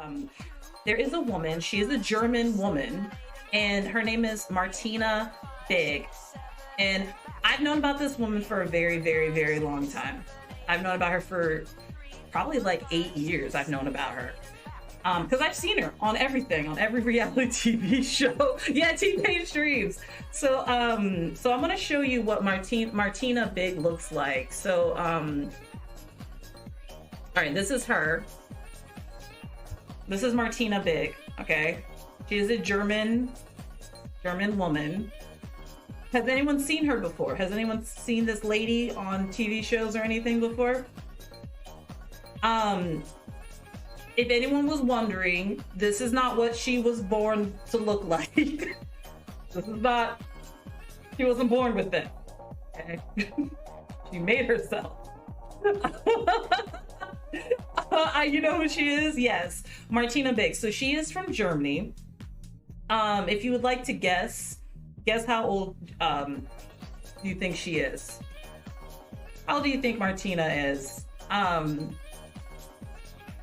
Um, there is a woman, she is a German woman, and her name is Martina Big. And I've known about this woman for a very, very, very long time. I've known about her for probably like 8 years. I've known about her. Because I've seen her on everything, on every reality TV show. Yeah, T-Pain streams. So I'm gonna show you what Martina Big looks like. So all right, this is her. This is Martina Big, okay? She is a German woman. Has anyone seen her before? Has anyone seen this lady on TV shows or anything before? If anyone was wondering, this is not what she was born to look like. This is not, she wasn't born with it, okay? She made herself. You know who she is? Yes, Martina Big. So she is from Germany. If you would like to guess how old do you think she is? How old do you think Martina is?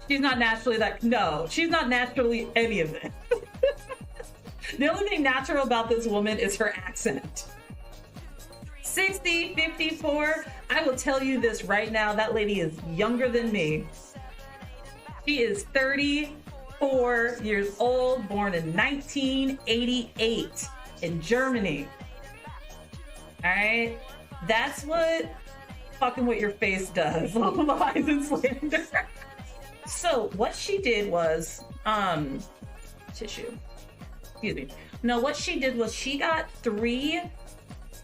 She's not naturally no, she's not naturally any of it. The only thing natural about this woman is her accent. 60, 54, I will tell you this right now, that lady is younger than me. She is 34 years old, born in 1988 in Germany. All right, that's what fucking with your face does. All lies and slander. So what she did was tissue. Excuse me. No, what she did was she got 3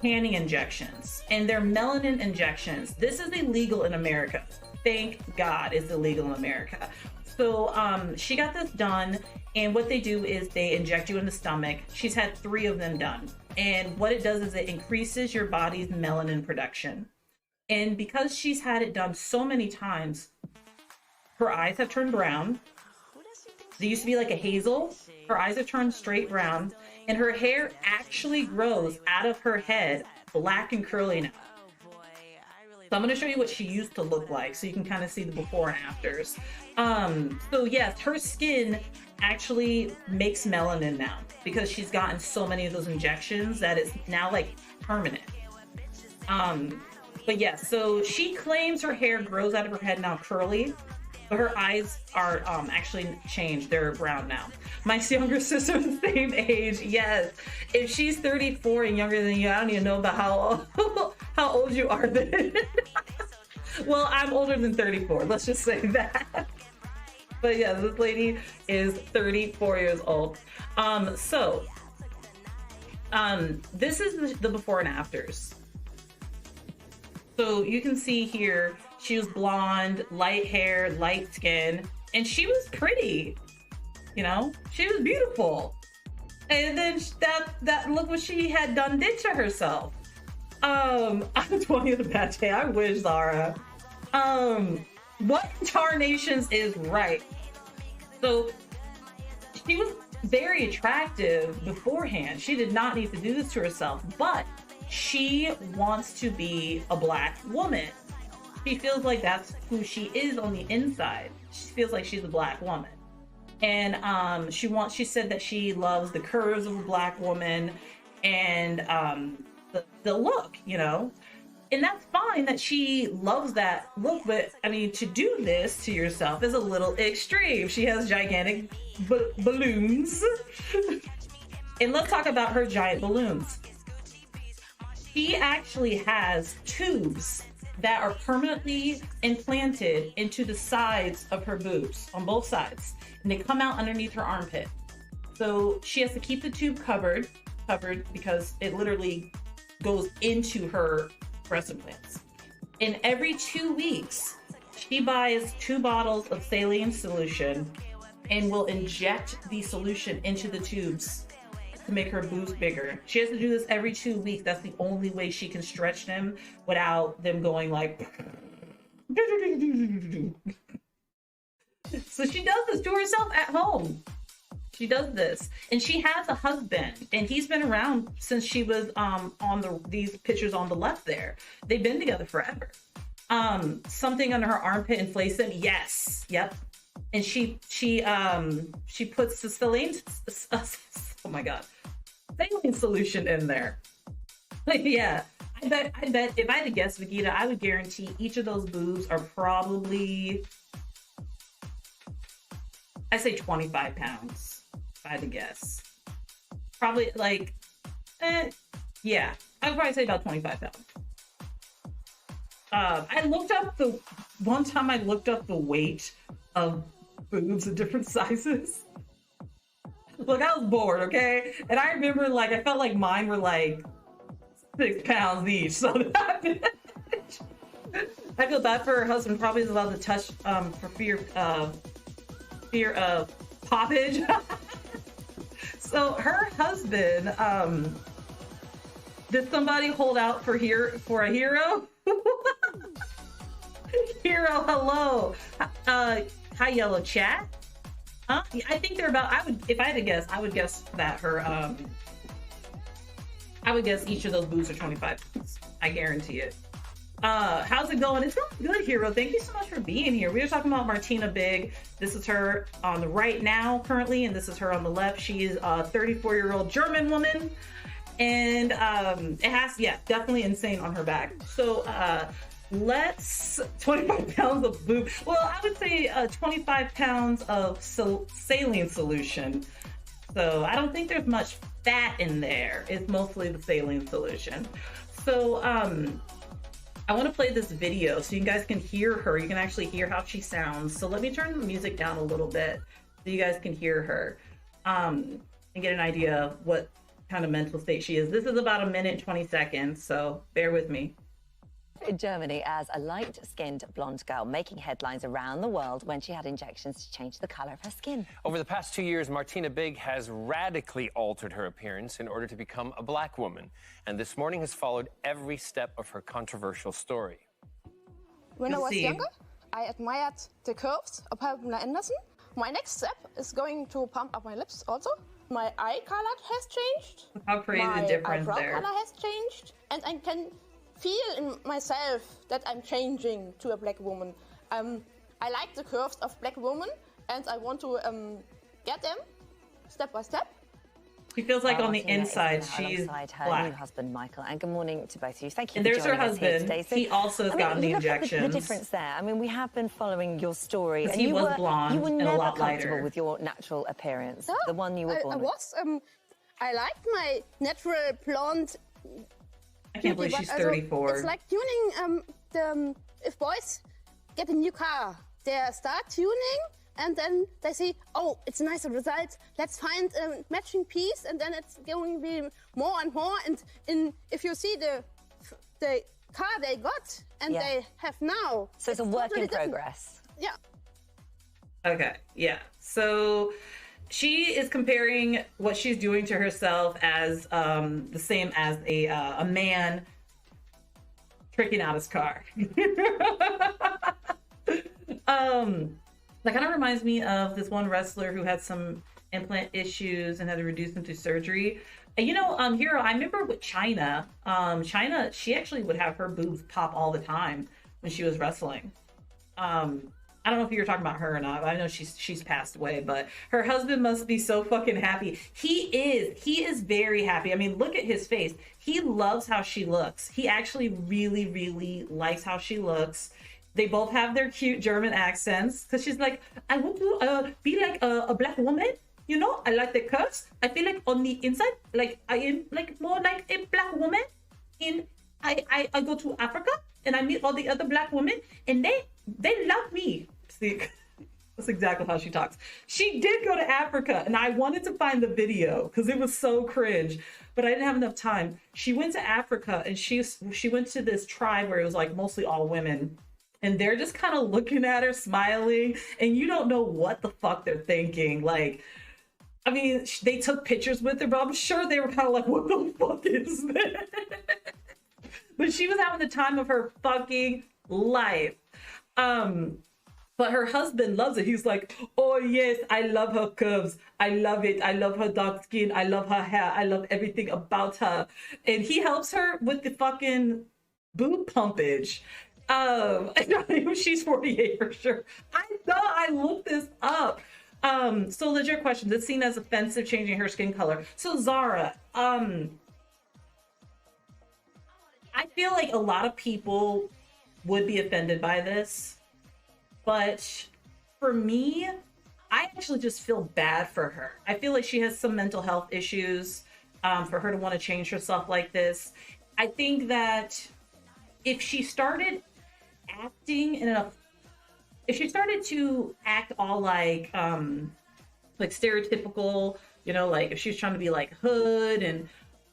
tanning injections, and they're melanin injections. This is illegal in America. Thank God it's illegal in America. So she got this done, and what they do is they inject you in the stomach. She's had 3 of them done. And what it does is it increases your body's melanin production. And because she's had it done so many times, her eyes have turned brown. They used to be like a hazel. Her eyes have turned straight brown, and her hair actually grows out of her head black and curly now. So I'm going to show you what she used to look like so you can kind of see the before and afters. So yes, her skin actually makes melanin now because she's gotten so many of those injections that it's now like permanent. But yeah, so she claims her hair grows out of her head now curly, but her eyes are actually changed. They're brown now. My younger sister is the same age. Yes. If she's 34 and younger than you, I don't even know about how old you are then. Well, I'm older than 34. Let's just say that. But yeah, this lady is 34 years old. This is the before and afters. So you can see here, she was blonde, light hair, light skin, and she was pretty. You know, she was beautiful. And then that look what she had did to herself. I'm 20 of the bad day. I wish, Zara. What tarnations is right? So she was very attractive beforehand. She did not need to do this to herself, but she wants to be a black woman. She feels like that's who she is on the inside. She feels like she's a black woman. And she said that she loves the curves of a black woman and the look, you know. And that's fine that she loves that look, but I mean, to do this to yourself is a little extreme. She has gigantic balloons. And let's talk about her giant balloons. She actually has tubes that are permanently implanted into the sides of her boobs, on both sides, and they come out underneath her armpit. So she has to keep the tube covered because it literally goes into her breast implants. And every 2 weeks, she buys 2 bottles of saline solution and will inject the solution into the tubes to make her boobs bigger. She has to do this every 2 weeks. That's the only way she can stretch them without them going like. So she does this to herself at home. She does this, and she has a husband, and he's been around since she was on these pictures on the left there. They've been together forever. Something under her armpit inflates them. Yes, yep. and she puts the saline, oh my god, saline solution in there. Yeah, I bet if I had to guess, Vegeta, I would guarantee each of those boobs are probably, I say 25 pounds, if I had to guess. Probably like, yeah, I would probably say about 25 pounds. I looked up one time I looked up the weight of boobs in different sizes. Look, I was bored, okay? And I remember, like, I felt like mine were like 6 pounds each. So I feel bad for her husband. Probably is allowed to touch for fear of poppage. So her husband, did somebody hold out for a hero? Hero, hello. Hi, Yellow Chat. I think they're about, if I had to guess, I would guess that her, I would guess each of those boobs are 25 pounds. I guarantee it. How's it going? It's going good, Hero. Thank you so much for being here. We were talking about Martina Big. This is her on the right now, currently, and this is her on the left. She is a 34-year-old German woman. And it has, yeah, definitely insane on her back. So let's 25 pounds of boob. Well, I would say 25 pounds of saline solution. So I don't think there's much fat in there. It's mostly the saline solution. So I want to play this video so you guys can hear her. You can actually hear how she sounds. So let me turn the music down a little bit so you guys can hear her and get an idea of what kind of mental state she is. This is about 1 minute 20 seconds, so bear with me. In Germany as a light-skinned blonde girl, making headlines around the world when she had injections to change the color of her skin. Over the past 2 years, Martina Big has radically altered her appearance in order to become a black woman. And this morning has followed every step of her controversial story. When I was younger, I admired the curves of Pamela Anderson. My next step is going to pump up my lips also. My eye color has changed. How crazy the difference my there. eyebrow color has changed. And I can feel in myself that I'm changing to a black woman. I like the curves of black women and I want to get them step by step. She feels like on the inside she's alongside her black. new husband Michael. And good morning to both of you. Thank you. And for there's her joining us here husband. today. So, he also has gotten the look at injections. the difference there. I mean, we have been following your story. And he was blonde you were and never a lot comfortable lighter with your natural appearance, No, the one you were born with. I liked my natural blonde. I can't believe she's 34. It's like tuning. If boys get a new car, they start tuning, and then they say, "Oh, it's a nicer result. Let's find a matching piece," and then it's going to be more and more. And if you see the car they got and they have now, so it's a work totally in progress. Yeah. Okay, yeah. So she is comparing what she's doing to herself as the same as a man tricking out his car. That kind of reminds me of this one wrestler who had some implant issues and had to reduce them through surgery. You know, Hero, I remember with China, she actually would have her boobs pop all the time when she was wrestling. I don't know if you're talking about her or not. I know she's passed away, but her husband must be so fucking happy. He is very happy. I mean, look at his face. He loves how she looks. He actually really, really likes how she looks. They both have their cute German accents because she's like, I want to be like a black woman. You know, I like the curves. I feel like on the inside, like I am like more like a black woman. I go to Africa and I meet all the other black women and they love me. See, that's exactly how she talks. She did go to Africa and I wanted to find the video because it was so cringe, but I didn't have enough time. She went to Africa and she went to this tribe where it was like mostly all women. And they're just kind of looking at her, smiling, and you don't know what the fuck they're thinking. Like, I mean, they took pictures with her, but I'm sure they were kind of like, what the fuck is that? But she was having the time of her fucking life. But her husband loves it. He's like, oh yes, I love her curves. I love it. I love her dark skin. I love her hair. I love everything about her. And he helps her with the fucking boob pumpage. I don't know if she's 48 for sure. I thought I looked this up. So legit question, this seen as offensive changing her skin color. So Zara, I feel like a lot of people would be offended by this, but for me, I actually just feel bad for her. I feel like she has some mental health issues, for her to want to change herself like this. I think that if she started acting if she started to act all like stereotypical, you know, like if she was trying to be like hood, and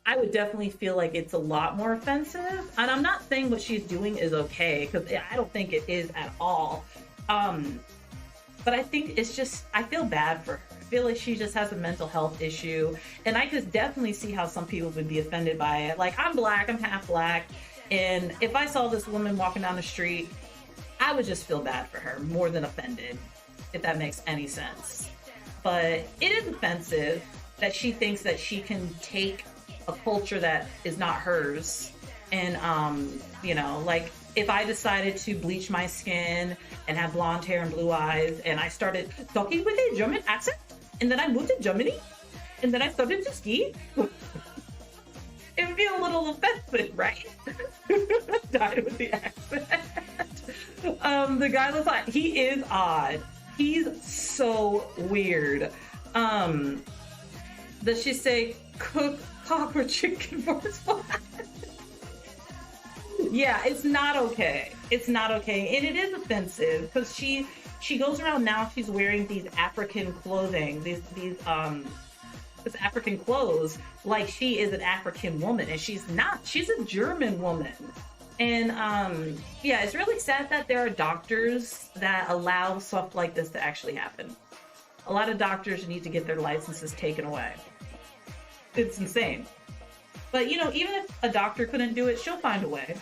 I would definitely feel like it's a lot more offensive. And I'm not saying what she's doing is okay, because I don't think it is at all. But I think it's just, I feel bad for her. I feel like she just has a mental health issue. And I could definitely see how some people would be offended by it. Like, I'm black, I'm half black. And if I saw this woman walking down the street, I would just feel bad for her more than offended, if that makes any sense. But it is offensive that she thinks that she can take a culture that is not hers. And, you know, like, if I decided to bleach my skin and have blonde hair and blue eyes, and I started talking with a German accent, and then I moved to Germany, and then I started to ski, it would be a little offensive, right? Died with the accent. The guy looks like, he is odd. He's so weird. Does she say cook cock or chicken for his flat? Yeah, it's not okay. It's not okay. And it is offensive because she goes around now, she's wearing these African clothing, this African clothes, like she is an African woman, and she's not. She's a German woman. And yeah, it's really sad that there are doctors that allow stuff like this to actually happen. A lot of doctors need to get their licenses taken away. It's insane. But you know, even if a doctor couldn't do it, she'll find a way.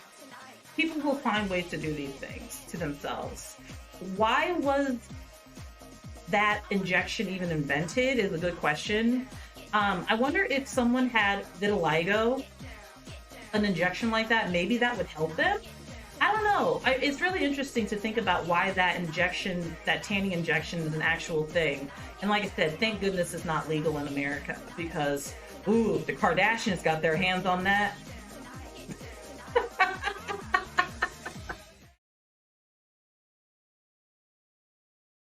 People will find ways to do these things to themselves. Why was that injection even invented is a good question. I wonder if someone had vitiligo, an injection like that, maybe that would help them. I don't know. It's really interesting to think about why that injection, that tanning injection, is an actual thing. And like I said, thank goodness it's not legal in America, because ooh, if the Kardashians got their hands on that,